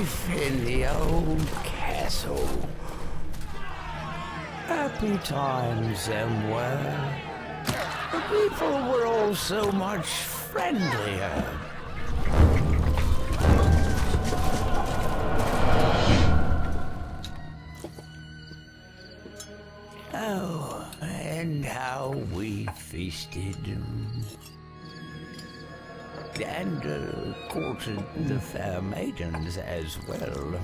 life in the old castle. Happy times them were. The people were all so much friendlier. Oh, and how we feasted. And courted the fair maidens as well.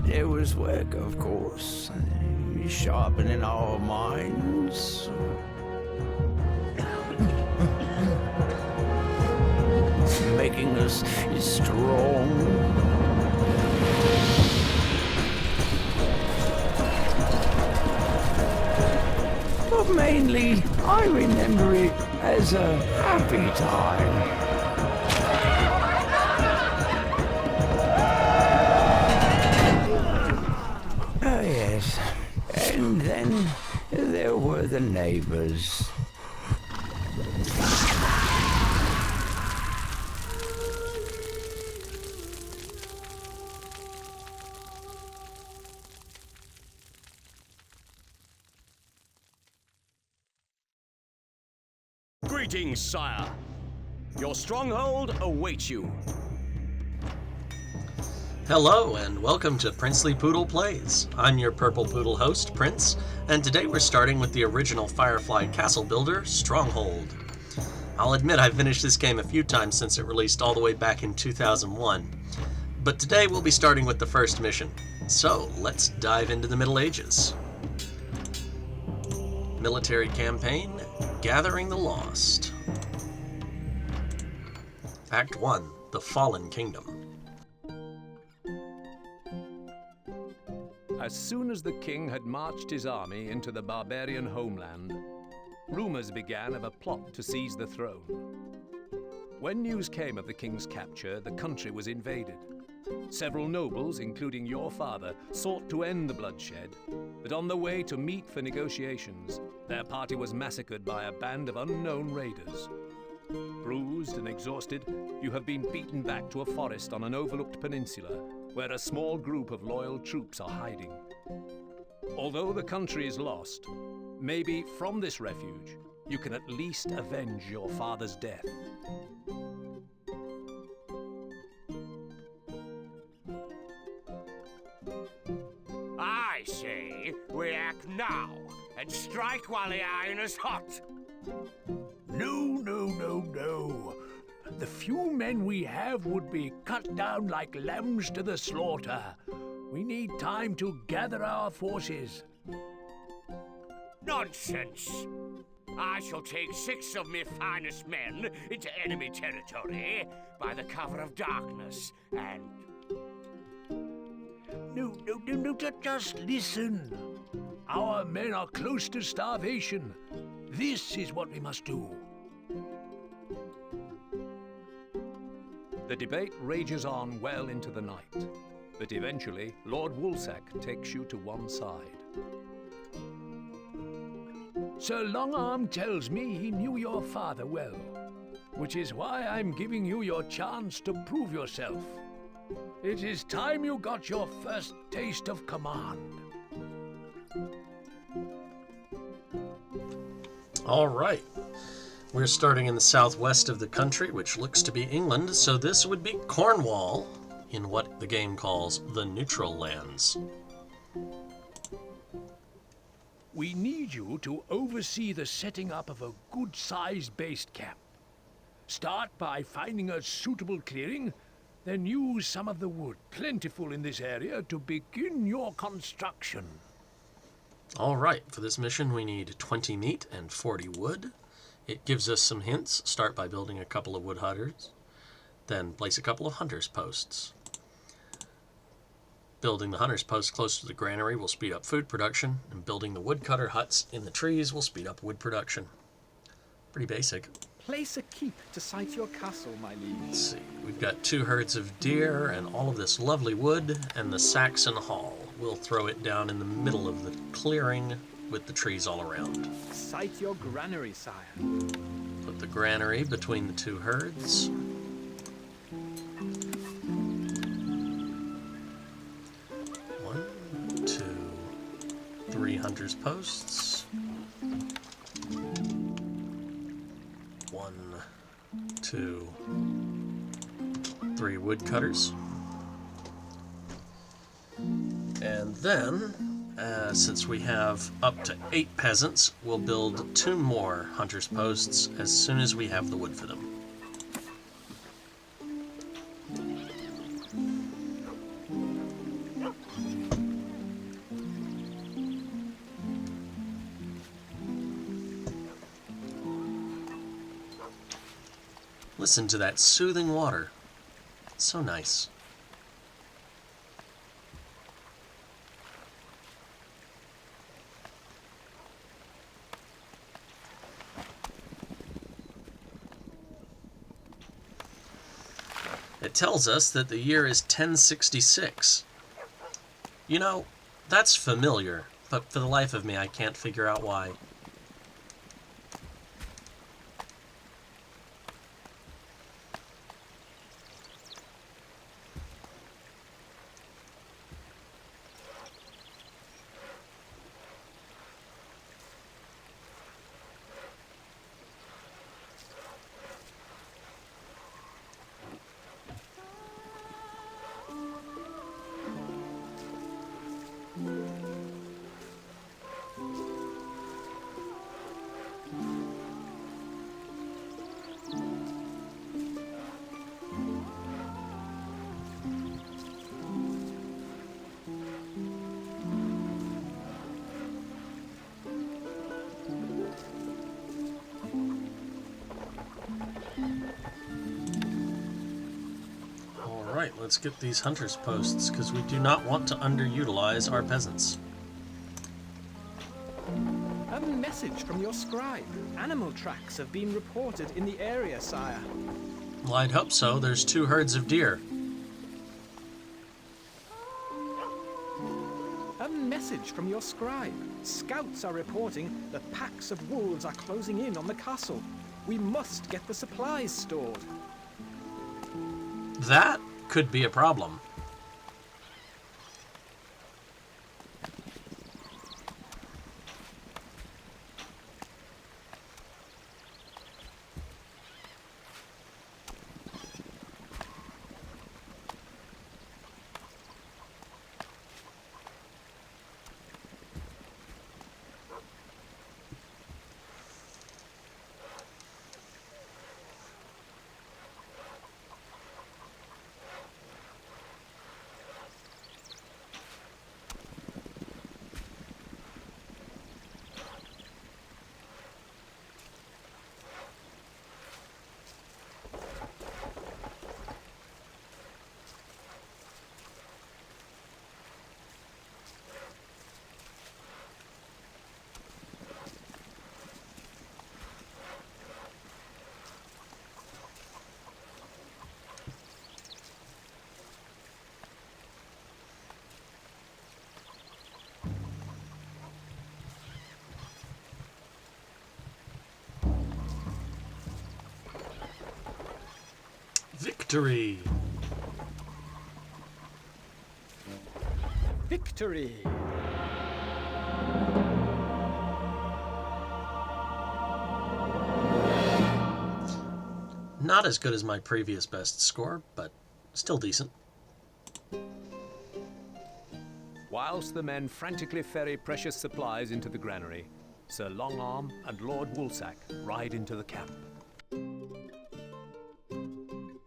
There was work, of course, sharpening our minds. Making us strong. But mainly, I remember it as a happy time. Oh yes, and then there were the neighbors. Greetings, sire. Your stronghold awaits you. Hello, and welcome to Princely Poodle Plays. I'm your Purple Poodle host, Prince, and today we're starting with the original Firefly Castle builder, Stronghold. I'll admit I've finished this game a few times since it released all the way back in 2001, but today we'll be starting with the first mission. So, let's dive into the Middle Ages. Military campaign, Gathering the Lost. Act 1, The Fallen Kingdom. As soon as the king had marched his army into the barbarian homeland, rumors began of a plot to seize the throne. When news came of the king's capture, the country was invaded. Several nobles, including your father, sought to end the bloodshed, but on the way to meet for negotiations, their party was massacred by a band of unknown raiders. Bruised and exhausted, you have been beaten back to a forest on an overlooked peninsula, where a small group of loyal troops are hiding. Although the country is lost, maybe from this refuge, you can at least avenge your father's death. I say we act now and strike while the iron is hot. No. The few men we have would be cut down like lambs to the slaughter. We need time to gather our forces. Nonsense. I shall take 6 of my finest men into enemy territory by the cover of darkness and... No, just listen. Our men are close to starvation. This is what we must do. The debate rages on well into the night, but eventually Lord Woolsack takes you to one side. Sir Longarm tells me he knew your father well, which is why I'm giving you your chance to prove yourself. It is time you got your first taste of command. All right. We're starting in the southwest of the country, which looks to be England, so this would be Cornwall, in what the game calls the Neutral Lands. We need you to oversee the setting up of a good-sized base camp. Start by finding a suitable clearing, then use some of the wood plentiful in this area to begin your construction. All right, for this mission we need 20 meat and 40 wood. It gives us some hints. Start by building a couple of wood hutters, then place a couple of hunters' posts. Building the hunters' posts close to the granary will speed up food production, and building the woodcutter huts in the trees will speed up wood production. Pretty basic. Place a keep to site your castle, my liege. Let's see, we've got 2 herds of deer and all of this lovely wood and the Saxon Hall. We'll throw it down in the middle of the clearing with the trees all around. Site your granary, sire. Put the granary between the two herds. One, two, 3 hunters' posts. 1, 2, 3 woodcutters. And then, since we have up to 8 peasants, we'll build 2 more hunters' posts as soon as we have the wood for them. Listen to that soothing water. It's so nice. It tells us that the year is 1066. You know, that's familiar, but for the life of me, I can't figure out why. Alright, let's get these hunters' posts, because we do not want to underutilize our peasants. A message from your scribe. Animal tracks have been reported in the area, sire. Well, I'd hope so. There's 2 herds of deer. A message from your scribe. Scouts are reporting that packs of wolves are closing in on the castle. We must get the supplies stored. That could be a problem. Victory! Victory! Not as good as my previous best score, but still decent. Whilst the men frantically ferry precious supplies into the granary, Sir Longarm and Lord Woolsack ride into the camp.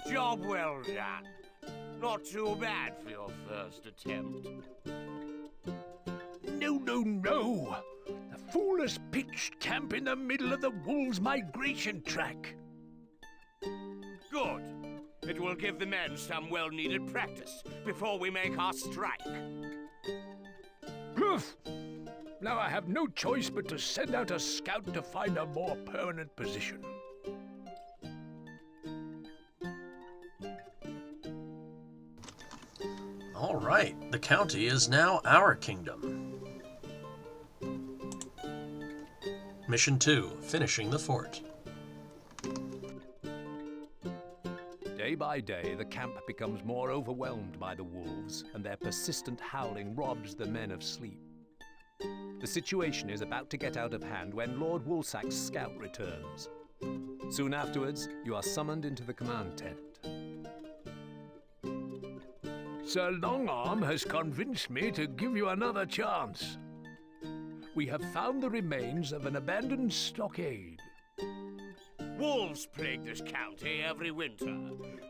Job well done. Not too bad for your first attempt. No, no, no! The fool has pitched camp in the middle of the wolves' migration track. Good. It will give the men some well-needed practice before we make our strike. Poof! Now I have no choice but to send out a scout to find a more permanent position. All right, the county is now our kingdom. Mission 2, Finishing the Fort. Day by day, the camp becomes more overwhelmed by the wolves, and their persistent howling robs the men of sleep. The situation is about to get out of hand when Lord Woolsack's scout returns. Soon afterwards, you are summoned into the command tent. Sir Longarm has convinced me to give you another chance. We have found the remains of an abandoned stockade. Wolves plague this county every winter,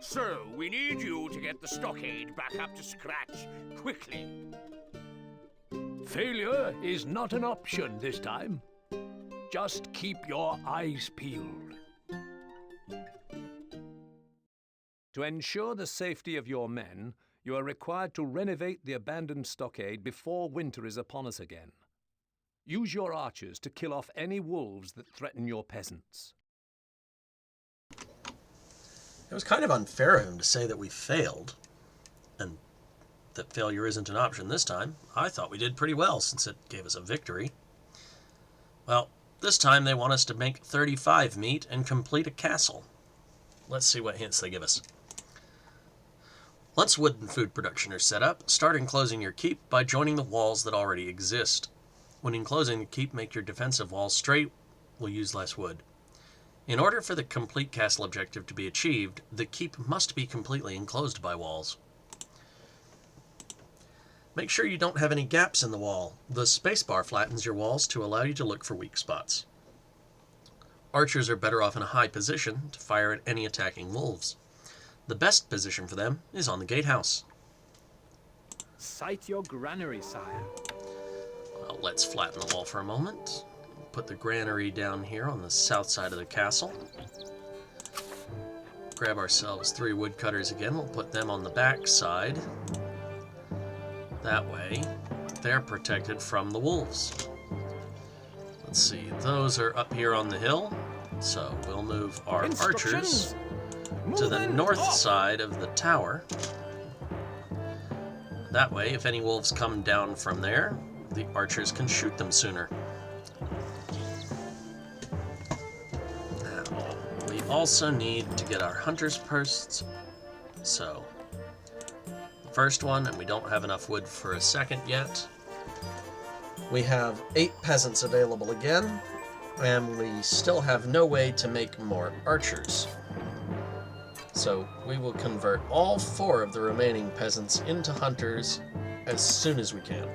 so we need you to get the stockade back up to scratch quickly. Failure is not an option this time. Just keep your eyes peeled. To ensure the safety of your men, you are required to renovate the abandoned stockade before winter is upon us again. Use your archers to kill off any wolves that threaten your peasants. It was kind of unfair of him to say that we failed, and that failure isn't an option this time. I thought we did pretty well since it gave us a victory. Well, this time they want us to make 35 meat and complete a castle. Let's see what hints they give us. Once wood and food production are set up, start enclosing your keep by joining the walls that already exist. When enclosing the keep, make your defensive walls straight. We'll use less wood. In order for the complete castle objective to be achieved, the keep must be completely enclosed by walls. Make sure you don't have any gaps in the wall. The spacebar flattens your walls to allow you to look for weak spots. Archers are better off in a high position to fire at any attacking wolves. The best position for them is on the gatehouse. Sight your granary, sire. Well, let's flatten the wall for a moment. Put the granary down here on the south side of the castle. Grab ourselves 3 woodcutters again. We'll put them on the back side. That way, they're protected from the wolves. Let's see, those are up here on the hill, so we'll move our archers to the north side of the tower. That way, if any wolves come down from there, the archers can shoot them sooner. Now, we also need to get our hunters' posts, so the first one, and we don't have enough wood for a second yet. We have 8 peasants available again, and we still have no way to make more archers. So we will convert all 4 of the remaining peasants into hunters as soon as we can.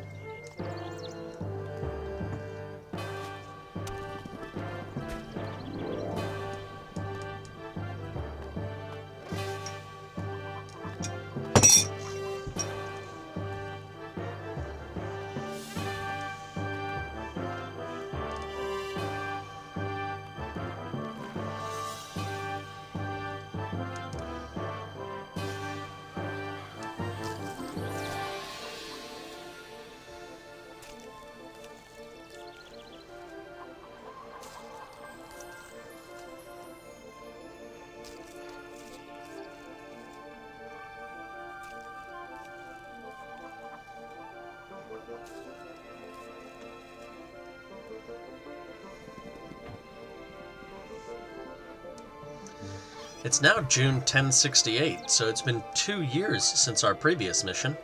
It's now June 1068, so it's been 2 years since our previous mission.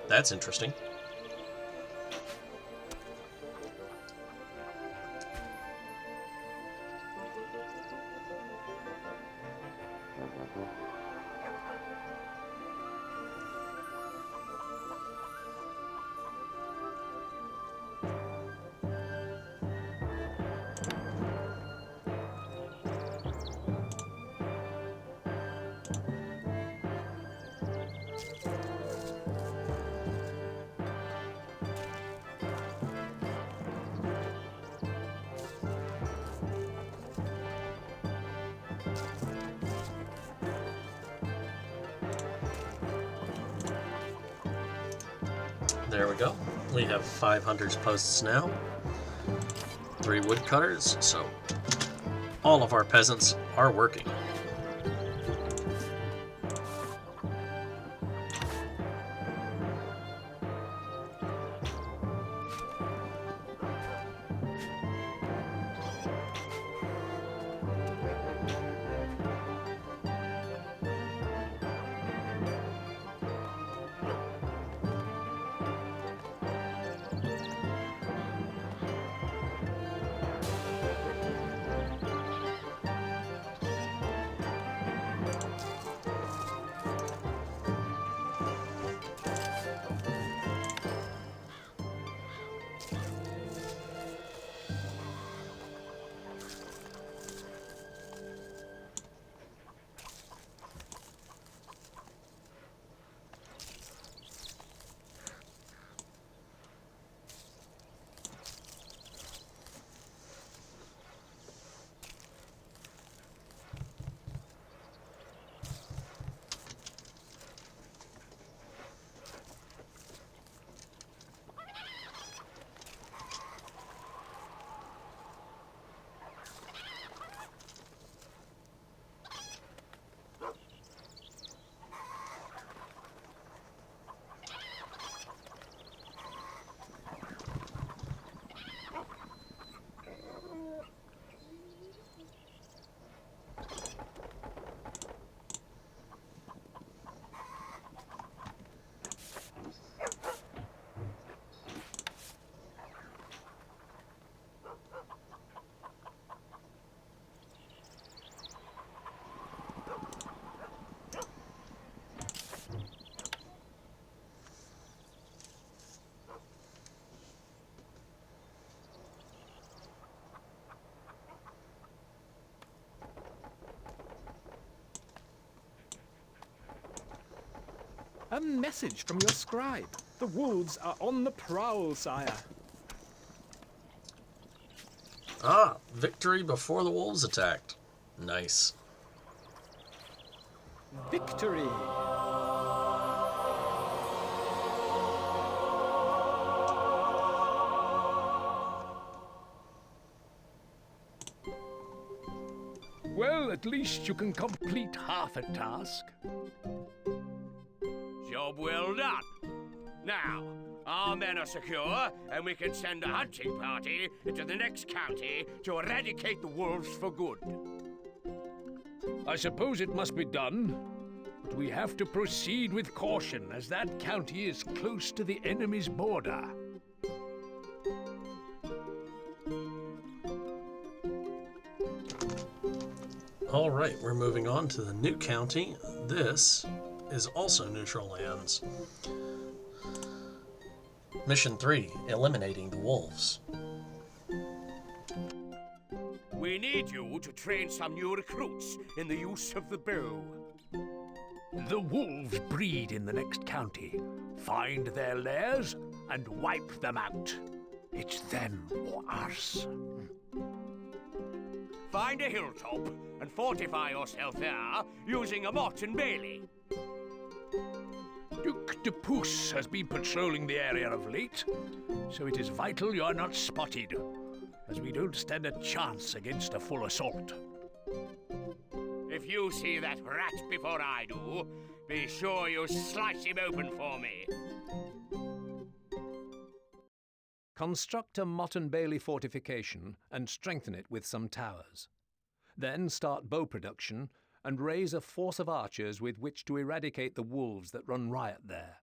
That's interesting. There we go. We have 5 hunters' posts now, 3 woodcutters, so all of our peasants are working. A message from your scribe. The wolves are on the prowl, sire. Ah, victory before the wolves attacked. Nice. Victory! Well, at least you can complete half a task. Job well done. Now, our men are secure, and we can send a hunting party into the next county to eradicate the wolves for good. I suppose it must be done, but we have to proceed with caution, as that county is close to the enemy's border. All right, we're moving on to the new county. This is also neutral lands. Mission 3, eliminating the wolves. We need you to train some new recruits in the use of the bow. The wolves breed in the next county. Find their lairs and wipe them out. It's them or us. Find a hilltop and fortify yourself there using a mott and bailey. Duke de Pouce has been patrolling the area of late, so it is vital you are not spotted, as we don't stand a chance against a full assault. If you see that rat before I do, be sure you slice him open for me. Construct a Mott and Bailey fortification and strengthen it with some towers. Then start bow production and raise a force of archers with which to eradicate the wolves that run riot there.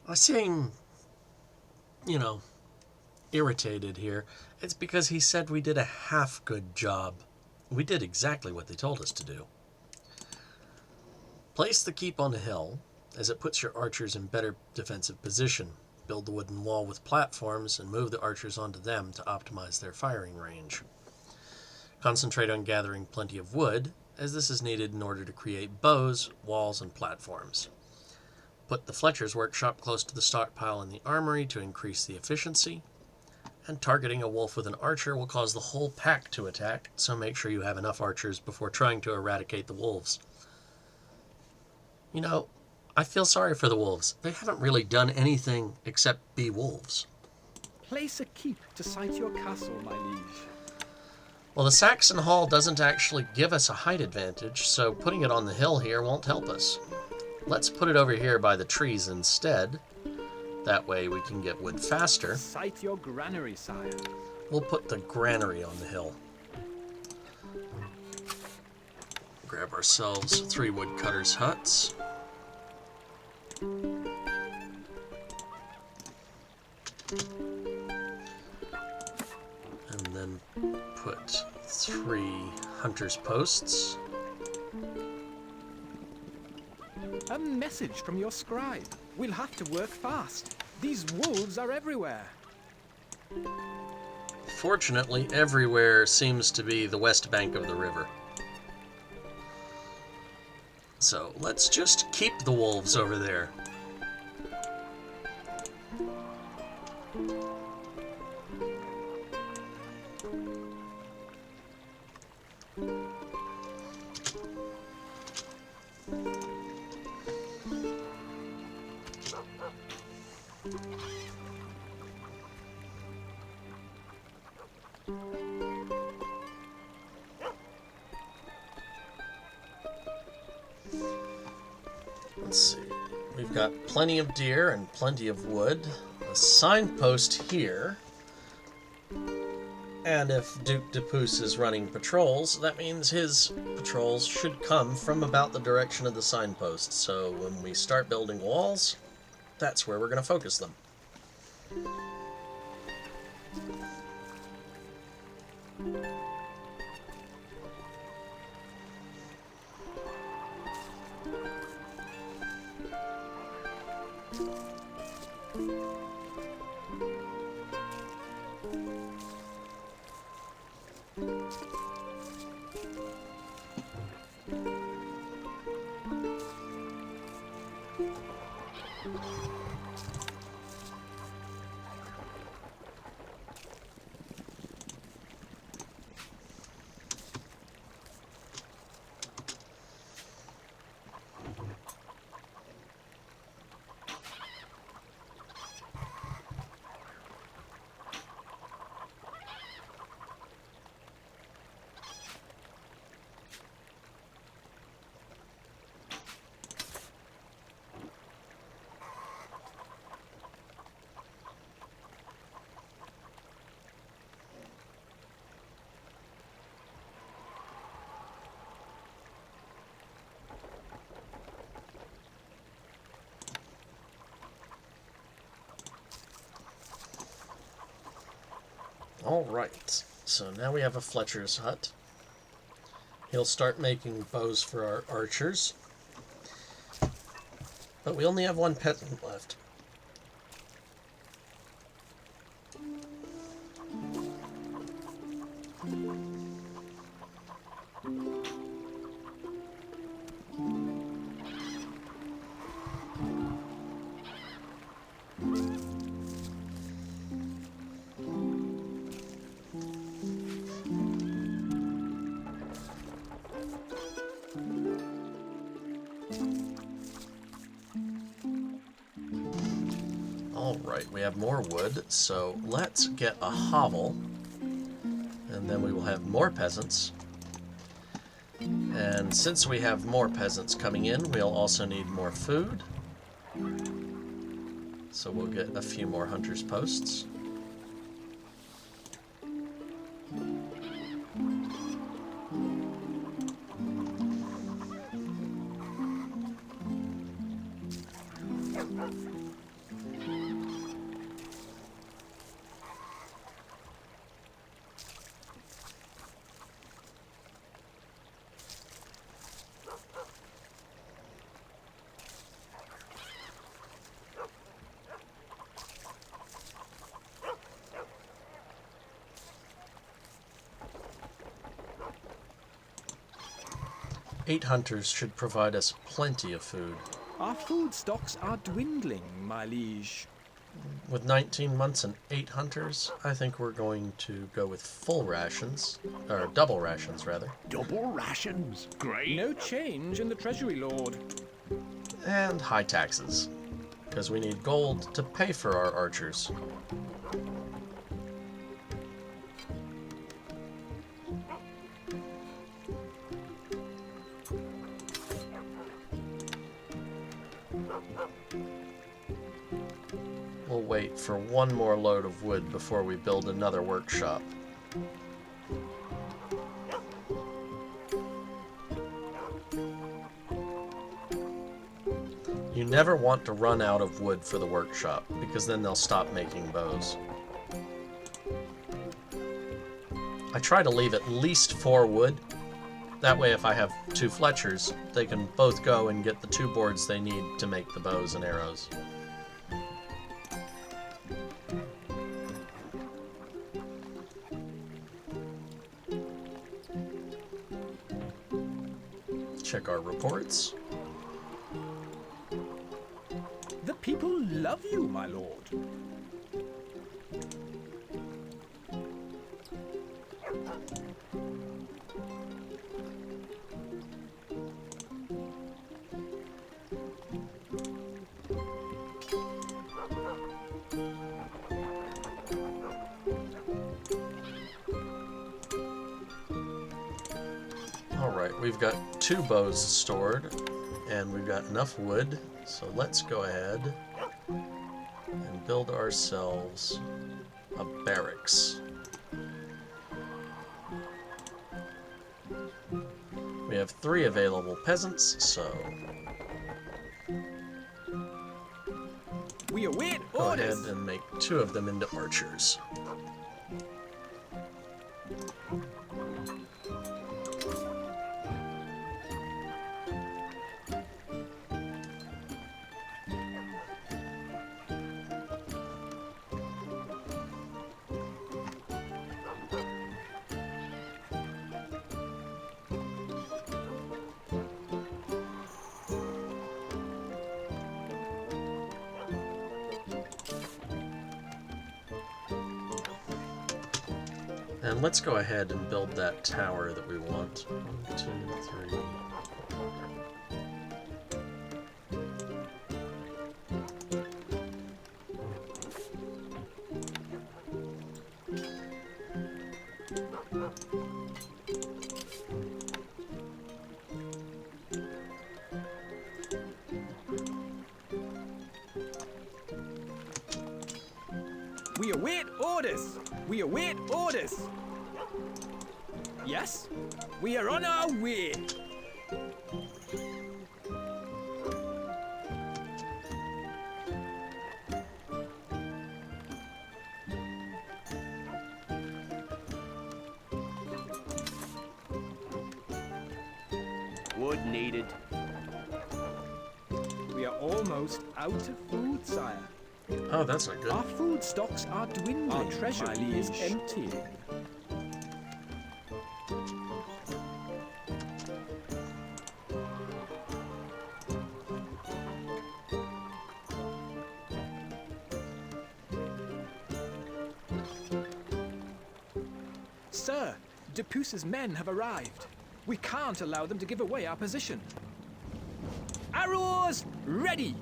I seem, irritated here. It's because he said we did a half-good job. We did exactly what they told us to do. Place the keep on the hill, as it puts your archers in better defensive position. Build the wooden wall with platforms and move the archers onto them to optimize their firing range. Concentrate on gathering plenty of wood, as this is needed in order to create bows, walls, and platforms. Put the Fletcher's workshop close to the stockpile in the armory to increase the efficiency. And targeting a wolf with an archer will cause the whole pack to attack, so make sure you have enough archers before trying to eradicate the wolves. I feel sorry for the wolves. They haven't really done anything except be wolves. Place a keep to site your castle, my liege. Well, the Saxon Hall doesn't actually give us a height advantage, so putting it on the hill here won't help us. Let's put it over here by the trees instead. That way we can get wood faster. Site your granary, sire. We'll put the granary on the hill. Grab ourselves 3 woodcutters' huts. And then put 3 hunters' posts. A message from your scribe. We'll have to work fast. These wolves are everywhere. Fortunately, everywhere seems to be the west bank of the river. So let's just keep the wolves over there. Let's see. We've got plenty of deer and plenty of wood. A signpost here. And if Duke de Pouce is running patrols, that means his patrols should come from about the direction of the signpost. So when we start building walls, that's where we're going to focus them. Alright, so now we have a Fletcher's hut. He'll start making bows for our archers. But we only have one peasant left. Alright, we have more wood, so let's get a hovel, and then we will have more peasants. And since we have more peasants coming in, we'll also need more food. So we'll get a few more hunters' posts. Eight hunters should provide us plenty of food. Our food stocks are dwindling, my liege. With 19 months and 8 hunters, I think we're going to go with full rations, or double rations rather. Double rations. Great. No change in the treasury, Lord. And high taxes, because we need gold to pay for our archers. We'll wait for one more load of wood before we build another workshop. You never want to run out of wood for the workshop, because then they'll stop making bows. I try to leave at least 4 wood. That way if I have 2 Fletchers, they can both go and get the 2 boards they need to make the bows and arrows. Check our reports. The people love you, my lord. Alright, we've got 2 bows stored, and we've got enough wood, so let's go ahead and build ourselves a barracks. We have 3 available peasants, so We await go ahead orders. and make 2 of them into archers. And let's go ahead and build that tower that we want. 1, 2, 3. We await orders! We await orders! Yes? We are on our way! Wood needed. We are almost out of food, sire. Oh, that's not good. Our food stocks are dwindling. Our treasury is emptying. Sir, Depuce's men have arrived. We can't allow them to give away our position. Arrows ready!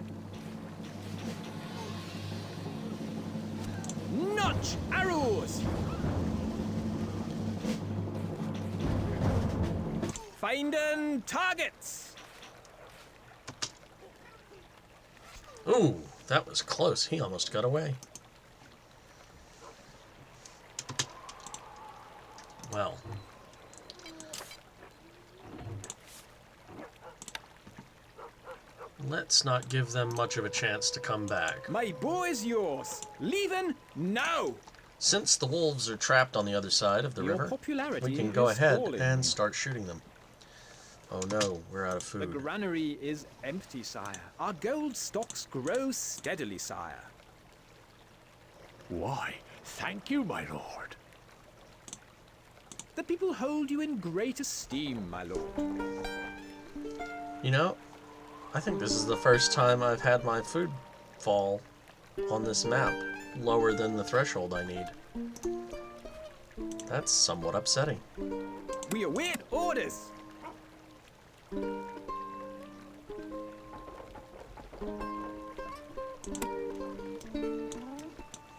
Notch arrows! Finding targets! Ooh, that was close. He almost got away. Well. Let's not give them much of a chance to come back. My bow is yours. Leaving now. Since the wolves are trapped on the other side of the Your river, popularity we can go is ahead falling. and start shooting them. Oh no, we're out of The food. granary is empty, sire. Our gold stocks grow steadily, sire. Why, thank you, my lord. The people hold you in great esteem, my lord. You know, I think this is the first time I've had my food fall on this map lower than the threshold I need. That's somewhat upsetting. We await orders.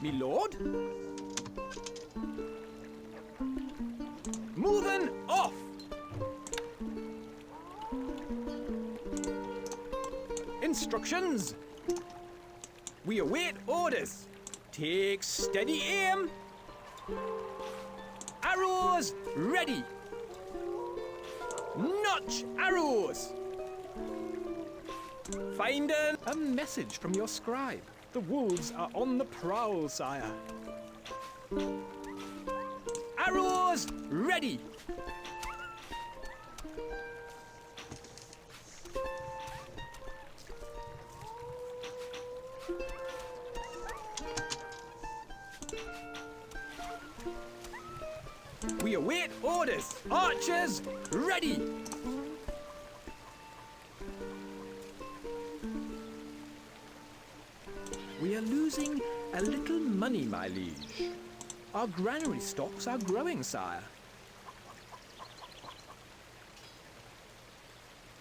Me lord? Moving off! Instructions! We await orders. Take steady aim. Arrows ready. Notch arrows. Finding a message from your scribe. The wolves are on the prowl, sire. Arrows ready. We await orders. Archers ready. We are losing a little money, my liege. Our granary stocks are growing, sire.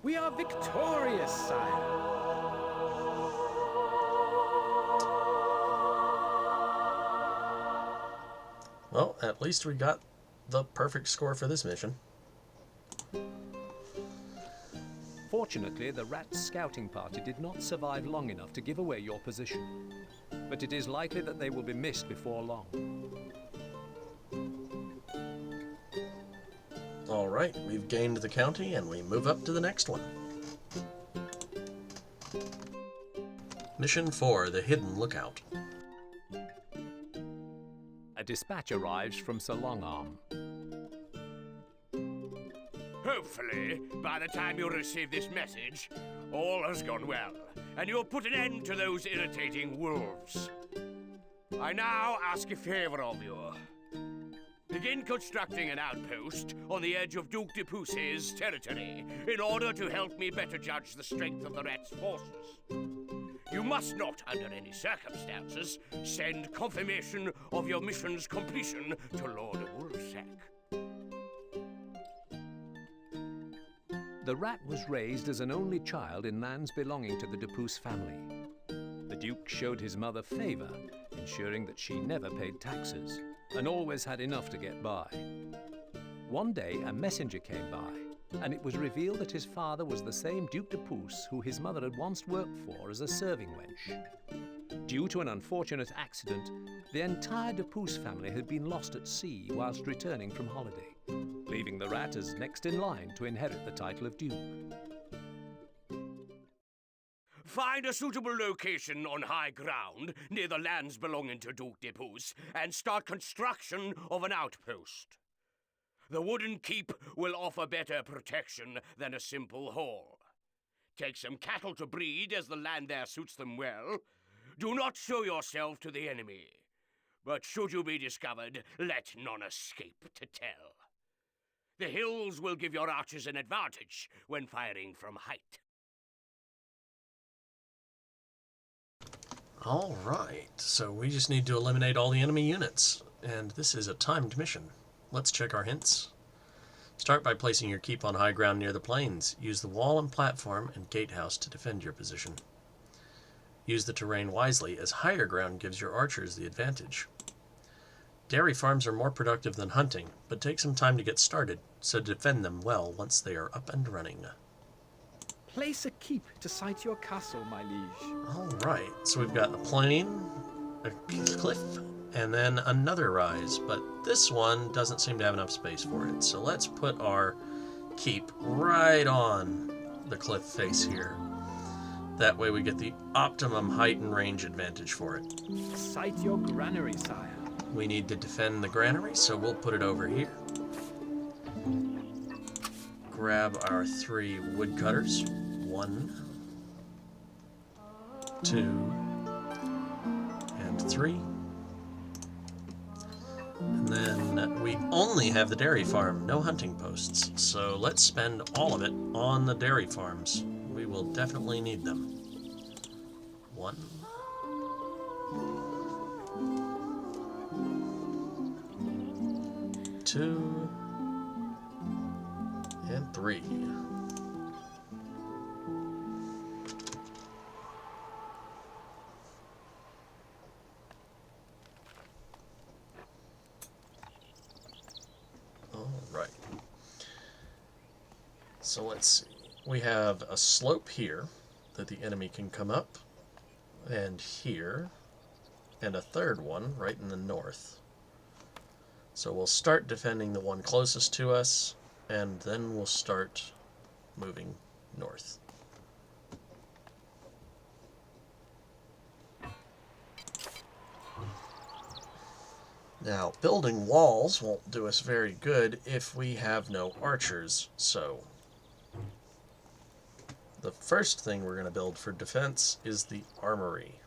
We are victorious, sire. Well, at least we got the perfect score for this mission. Fortunately, the Rat's scouting party did not survive long enough to give away your position. But it is likely that they will be missed before long. Alright, we've gained the county and we move up to the next one. Mission 4, the Hidden Lookout. A dispatch arrives from Sir Longarm. Hopefully, by the time you receive this message, all has gone well, and you'll put an end to those irritating wolves. I now ask a favor of you. Begin constructing an outpost on the edge of Duke de Pousse's territory in order to help me better judge the strength of the Rat's forces. You must not, under any circumstances, send confirmation of your mission's completion to Lord Woolsack. The rat was raised as an only child in lands belonging to the Dupuis family. The Duke showed his mother favor, ensuring that she never paid taxes and always had enough to get by. One day, a messenger came by, and it was revealed that his father was the same Duke Dupuis who his mother had once worked for as a serving wench. Due to an unfortunate accident, the entire Dupuis family had been lost at sea whilst returning from holiday, leaving the rat as next in line to inherit the title of Duke. Find a suitable location on high ground near the lands belonging to Duke Dupuis and start construction of an outpost. The wooden keep will offer better protection than a simple hall. Take some cattle to breed as the land there suits them well. Do not show yourself to the enemy, but should you be discovered, let none escape to tell. The hills will give your archers an advantage when firing from height. All right, so we just need to eliminate all the enemy units, and this is a timed mission. Let's check our hints. Start by placing your keep on high ground near the plains. Use the wall and platform and gatehouse to defend your position. Use the terrain wisely, as higher ground gives your archers the advantage. Dairy farms are more productive than hunting, but take some time to get started, so defend them well once they are up and running. Place a keep to site your castle, my liege. All right, so we've got a plain, a cliff, and then another rise, but this one doesn't seem to have enough space for it. So let's put our keep right on the cliff face here. That way we get the optimum height and range advantage for it. Site your granary, sire. We need to defend the granary, so we'll put it over here. Grab our 3 woodcutters. 1, 2, and 3. And then we only have the dairy farm, no hunting posts. So let's spend all of it on the dairy farms. We will definitely need them. 1. 2. And 3. So let's see, we have a slope here that the enemy can come up, and here, and a third one right in the north. So we'll start defending the one closest to us, and then we'll start moving north. Now, building walls won't do us very good if we have no archers, so the first thing we're going to build for defense is the armory.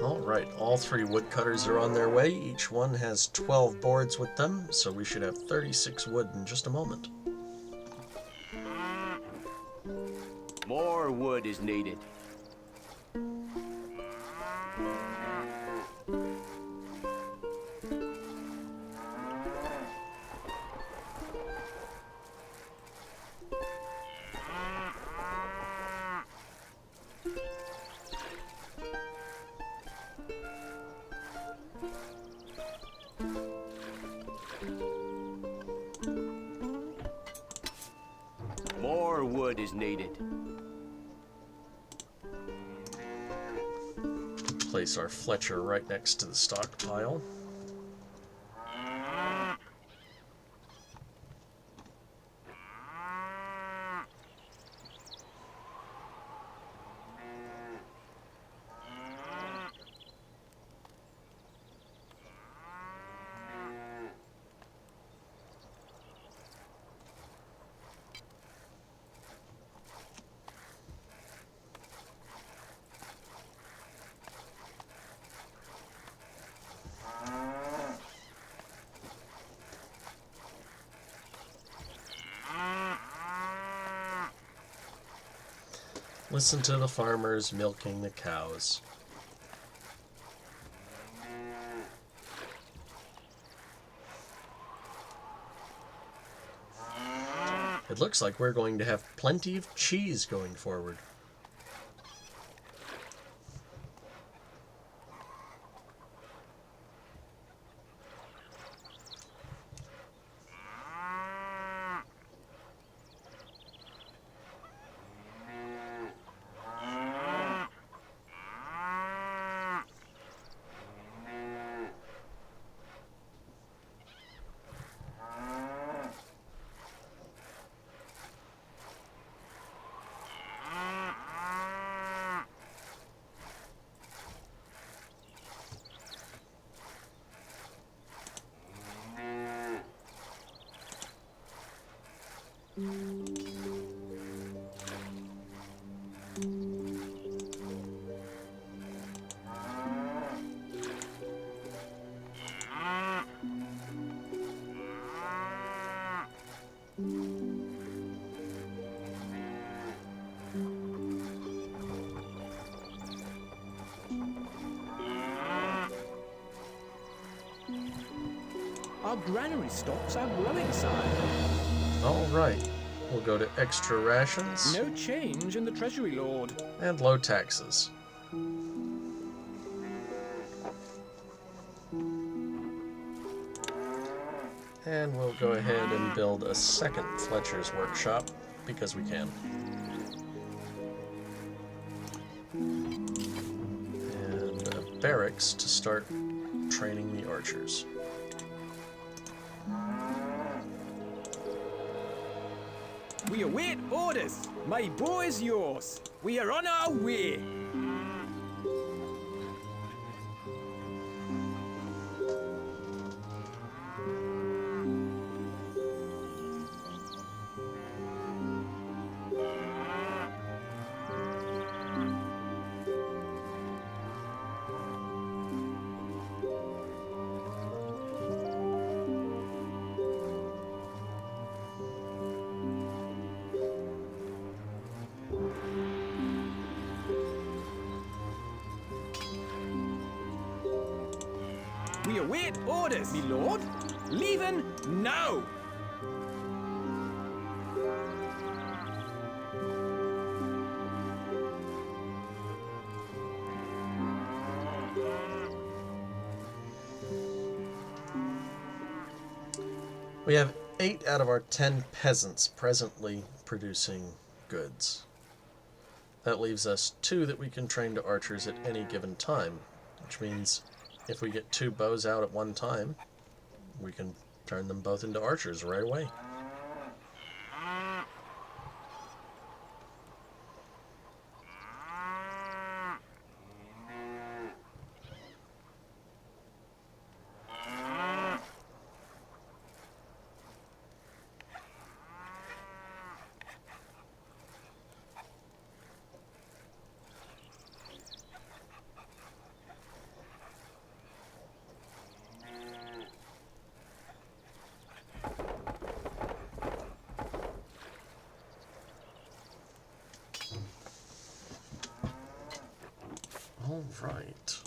Alright, all 3 woodcutters are on their way. Each one has 12 boards with them, so we should have 36 wood in just a moment. More wood is needed. More wood is needed. Place our Fletcher right next to the stockpile. Listen to the farmers milking the cows. It looks like we're going to have plenty of cheese going forward. Our granary stocks are growing, sire. All right. We'll go to extra rations No change in the treasury, lord. and low taxes. And we'll go ahead and build a second Fletcher's workshop, because we can. And a barracks to start training the archers. We await orders. My bow is yours. We are on our way. We await orders, me lord. Leaving now. We have 8 out of our 10 peasants presently producing goods. That leaves us 2 that we can train to archers at any given time, which means if we get 2 bows out at one time, we can turn them both into archers right away. All right.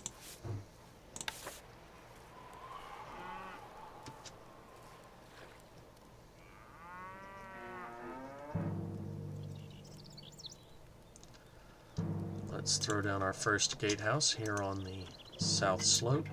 Let's throw down our first gatehouse here on the south slope.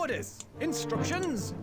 orders! Instructions!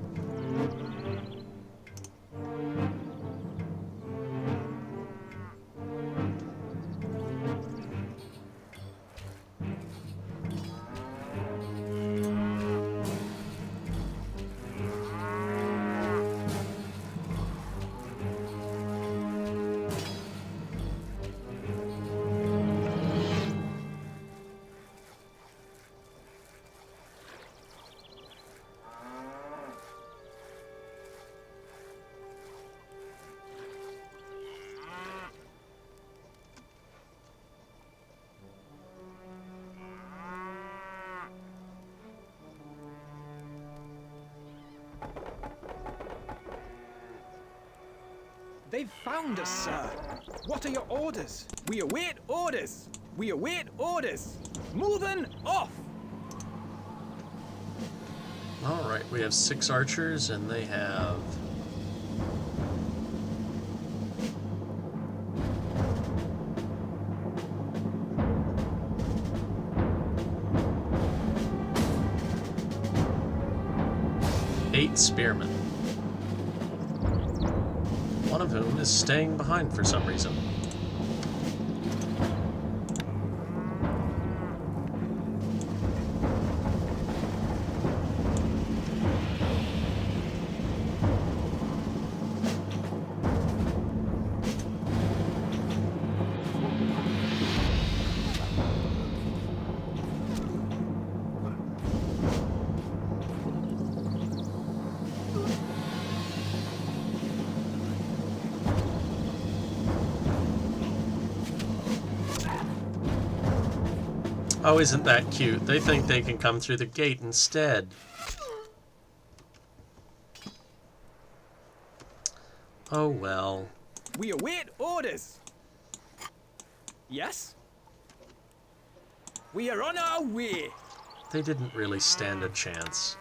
They've found us, sir. What are your orders? We await orders. We await orders. Moving off. All right, we have 6 archers, and they have... eight spearmen. One of whom is staying behind for some reason. Oh, isn't that cute? They think they can come through the gate instead. Oh well. We await orders. Yes? We are on our way. They didn't really stand a chance.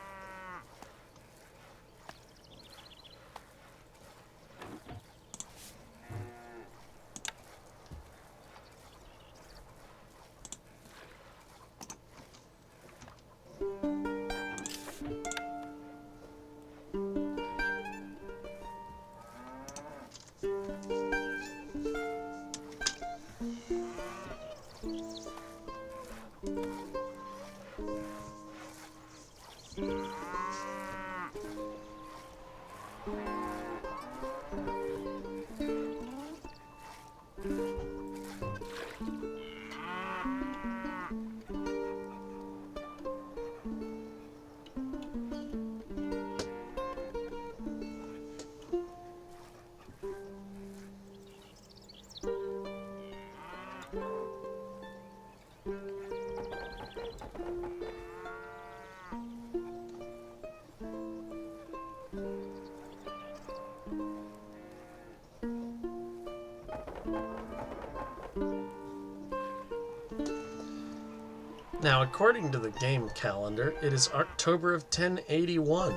Now, according to the game calendar, it is October of 1081.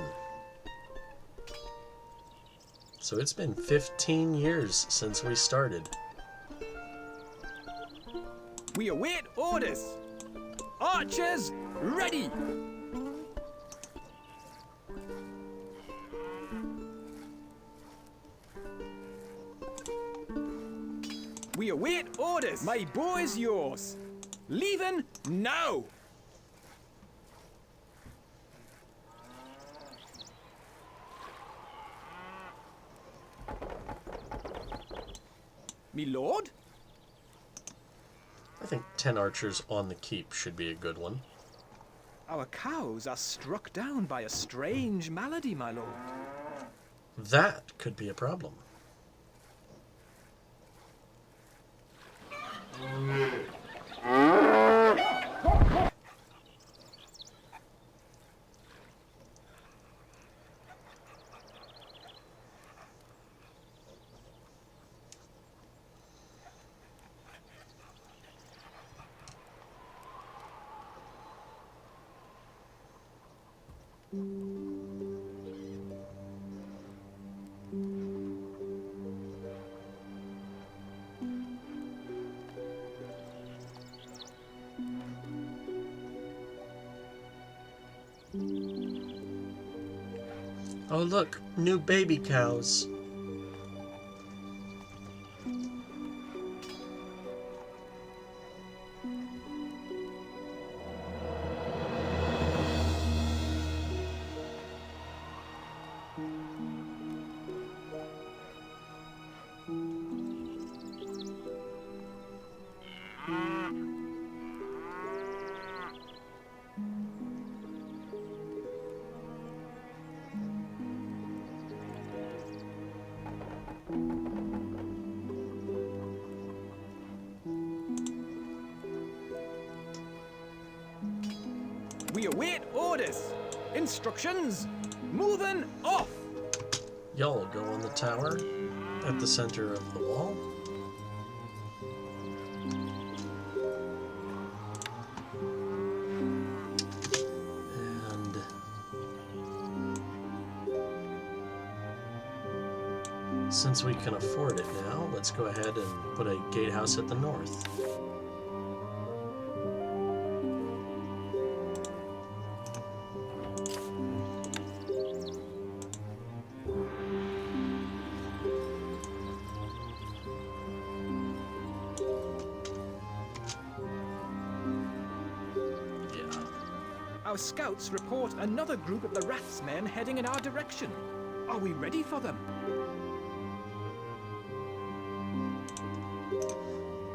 So it's been 15 years since we started. We await orders. Archers, ready. We await orders. My bow is yours. Leaving now. Me lord? I think 10 archers on the keep should be a good one. Our cows are struck down by a strange malady, my lord. That could be a problem. Oh look, new baby cows. We await orders. Instructions. Moving off. Y'all go on the tower at the center of the wall. And since we can afford it now, let's go ahead and put a gatehouse at the north. Our scouts report another group of the Ratsmen heading in our direction. Are we ready for them?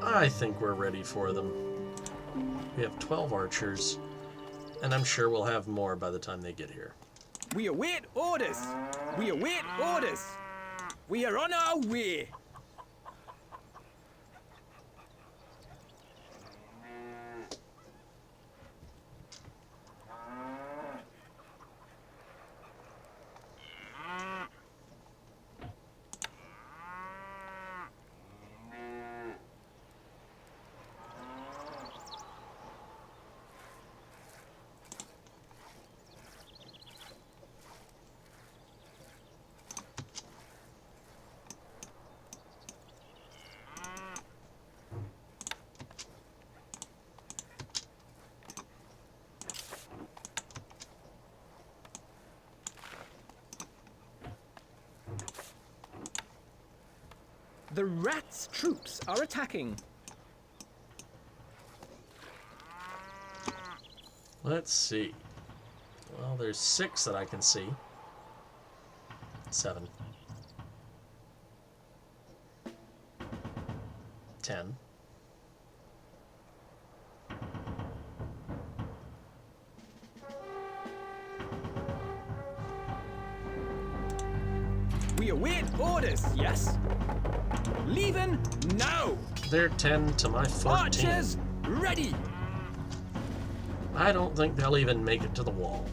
I think we're ready for them. We have 12 archers, and I'm sure we'll have more by the time they get here. We await orders. We await orders. We are on our way. The Rats' troops are attacking. Let's see. Well, there's 6 that I can see. 7. 10. We await orders, yes? Leaving now! They're 10 to my 14. Archers, ready! I don't think they'll even make it to the wall.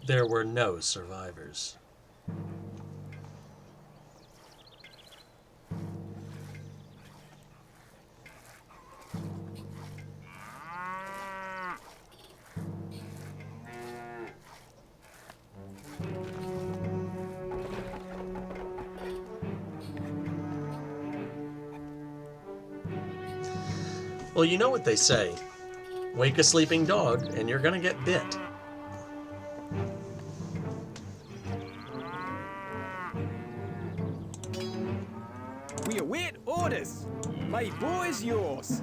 There were no survivors. Well, you know what they say. Wake a sleeping dog and you're gonna get bit. We await orders. My boy's yours.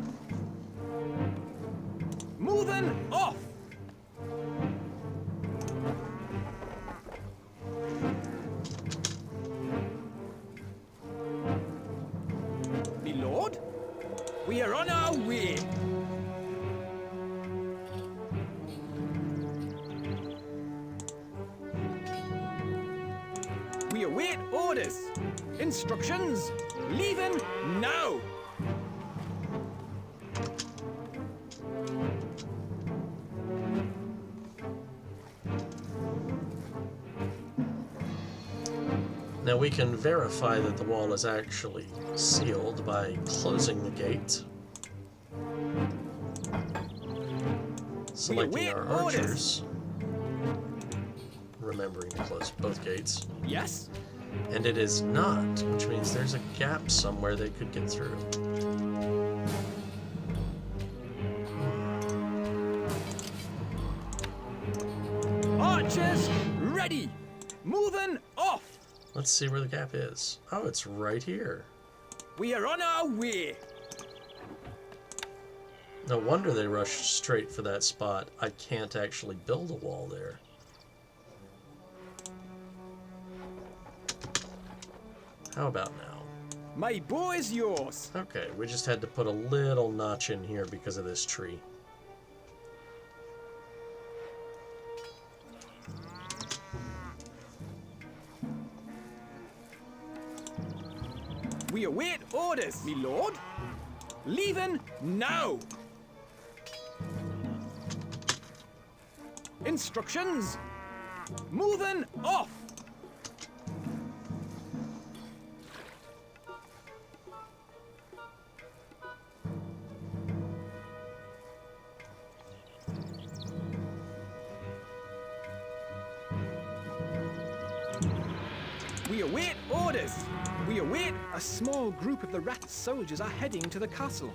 Moving off. Me lord, we are on our way. We await orders. Instructions. Leaving now. Now we can verify that the wall is actually sealed by closing the gate, selecting our archers, remembering to close both gates. Yes? And it is not, which means there's a gap somewhere they could get through. Archers, ready! Moving off! Let's see where the gap is. Oh, it's right here. We are on our way! No wonder they rushed straight for that spot. I can't actually build a wall there. How about now? My bow is yours! Okay, we just had to put a little notch in here because of this tree. We await orders, me lord! Leaving now! Instructions! Moving off! We await orders! We await a small group of the rat soldiers are heading to the castle.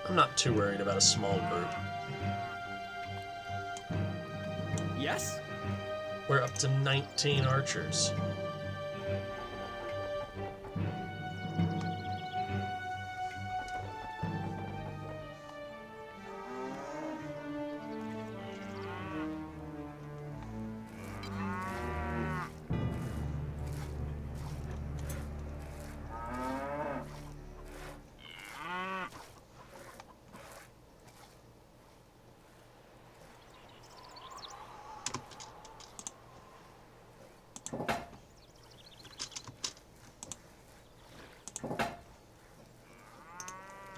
I'm not too worried about a small group. Yes? We're up to 19 archers.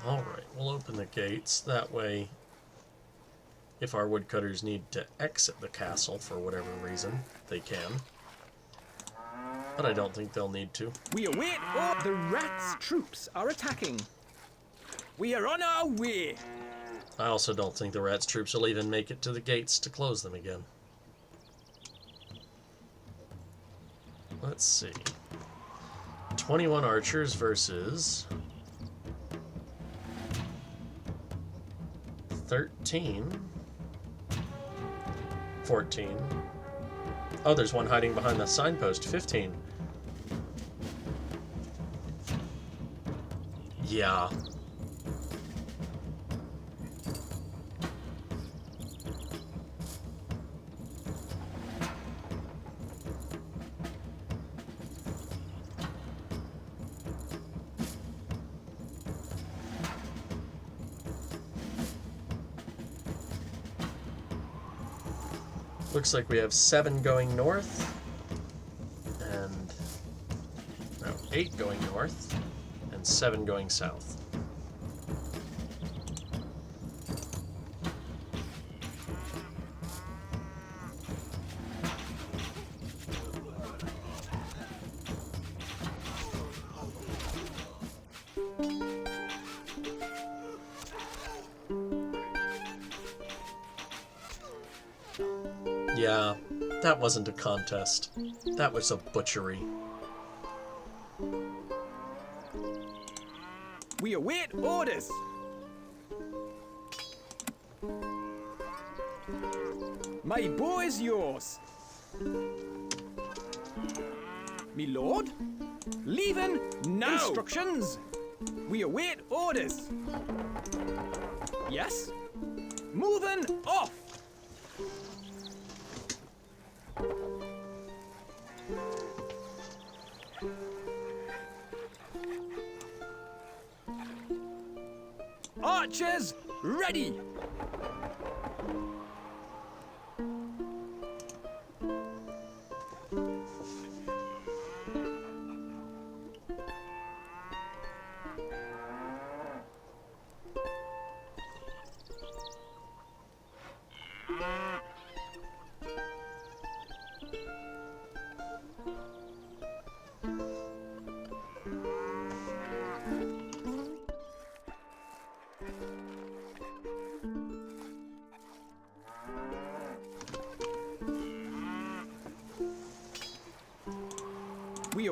Alright, we'll open the gates. That way, if our woodcutters need to exit the castle for whatever reason, they can. But I don't think they'll need to. We await the rats' troops are attacking. We are on our way. I also don't think the rats' troops will even make it to the gates to close them again. Let's see. 21 archers versus 13. 14. Oh, there's one hiding behind the signpost. 15. Yeah. Looks like we have 7 going north, and no, 8 going north, and 7 going south. Yeah, that wasn't a contest. That was a butchery. We await orders. My bow is yours. Me lord? Leaving now. Instructions. We await orders. Yes? Moving off. Archers, ready!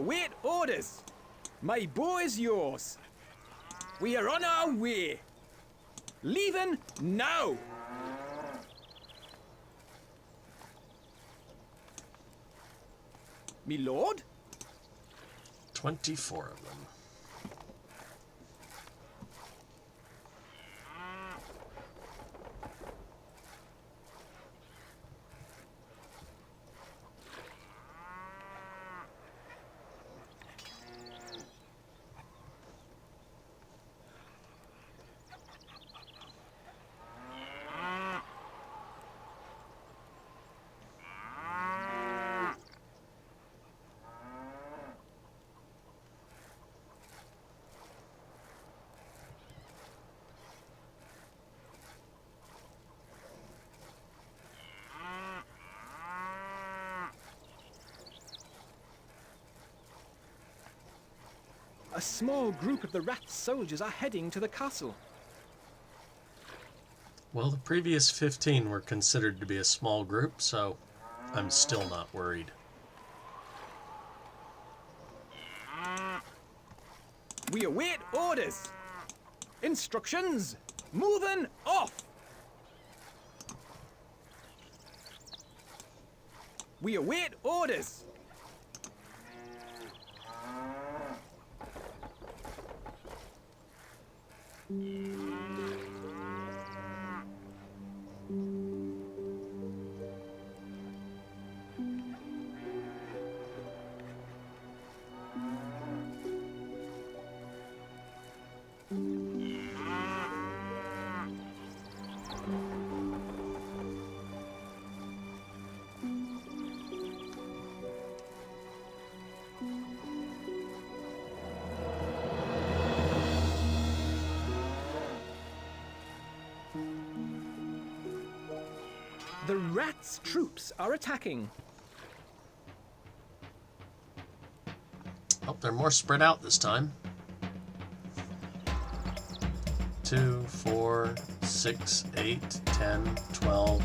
await orders. My bow is yours. We are on our way. Leaving now. Me lord? 24 of them. A small group of the rat soldiers are heading to the castle. Well, the previous 15 were considered to be a small group, so I'm still not worried. We await orders. Instructions. Moving off. We await orders. The rats' troops are attacking. Oh, they're more spread out this time. 2, 4, 6, 8, 10, 12.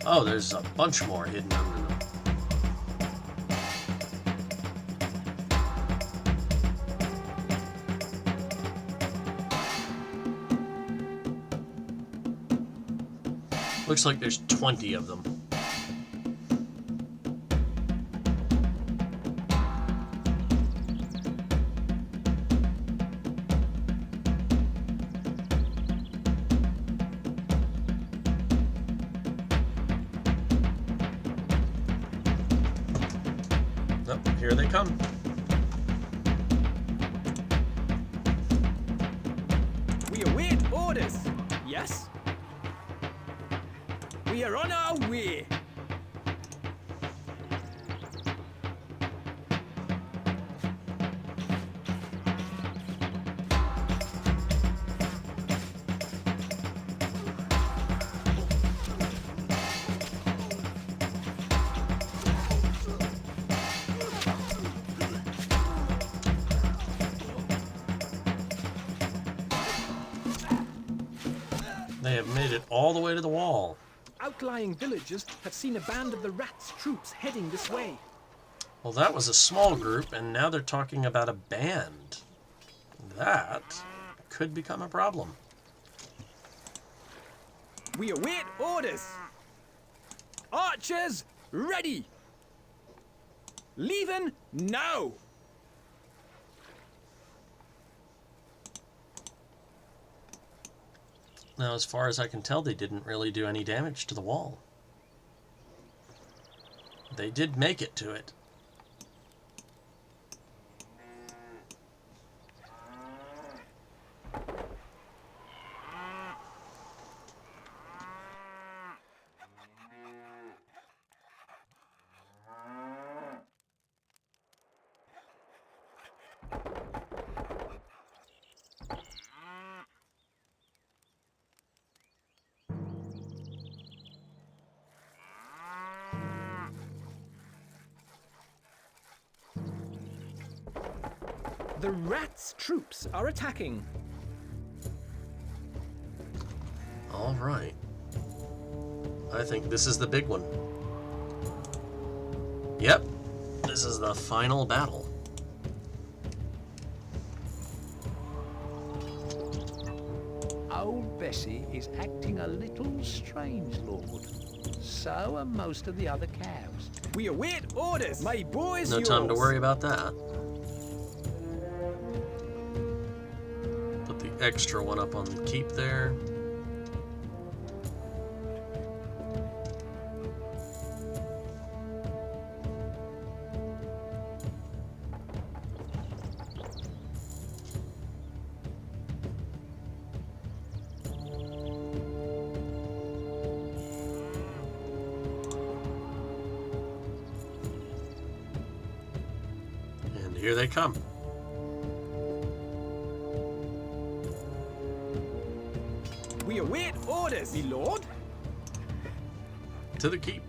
Oh, there's a bunch more hidden under them. Looks like there's 20 of them. Oh, here they come. We await orders. Yes? We are on our way. They have made it all the way to the wall. Outlying villagers have seen a band of the rats' troops heading this way. Well, that was a small group, and now they're talking about a band. That could become a problem. We await orders. Archers, ready. Leaving now. Now, as far as I can tell, they didn't really do any damage to the wall. They did make it to it. The rats' troops are attacking. All right. I think this is the big one. Yep. This is the final battle. Old Bessie is acting a little strange, Lord. So are most of the other cows. We await orders. My boys, No time to worry about that. Put the extra one up on the keep there. Here they come. We await orders, my lord. To the keep.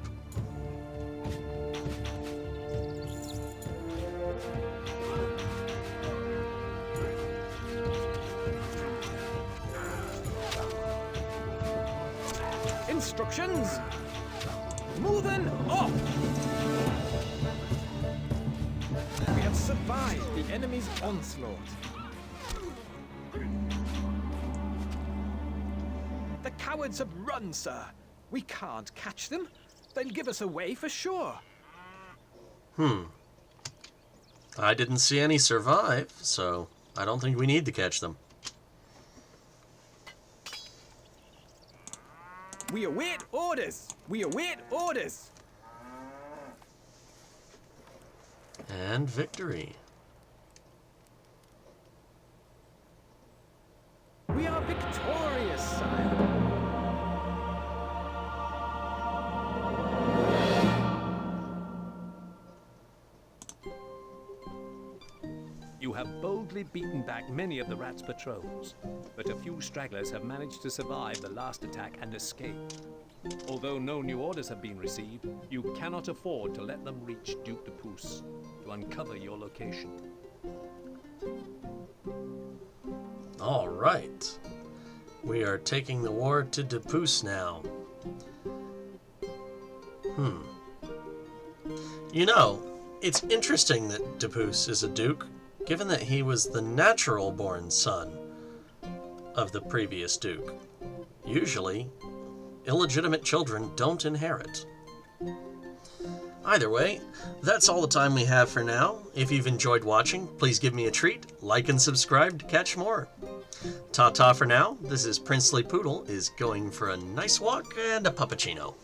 Instructions. Moving off. We have survived the enemy's onslaught. The cowards have run, sir. We can't catch them. They'll give us away for sure. I didn't see any survive, so I don't think we need to catch them. We await orders. We await orders. And victory. We are victorious, sire. You have boldly beaten back many of the rats' patrols, but a few stragglers have managed to survive the last attack and escape. Although no new orders have been received, you cannot afford to let them reach Duke de Pouce to uncover your location. All right. We are taking the war to de Pouce now. You know, it's interesting that de Pouce is a duke, given that he was the natural-born son of the previous duke. Usually, illegitimate children don't inherit. Either way, that's all the time we have for now. If you've enjoyed watching, please give me a treat, like and subscribe to catch more. Ta-ta for now. This is Princely Poodle is going for a nice walk and a puppuccino.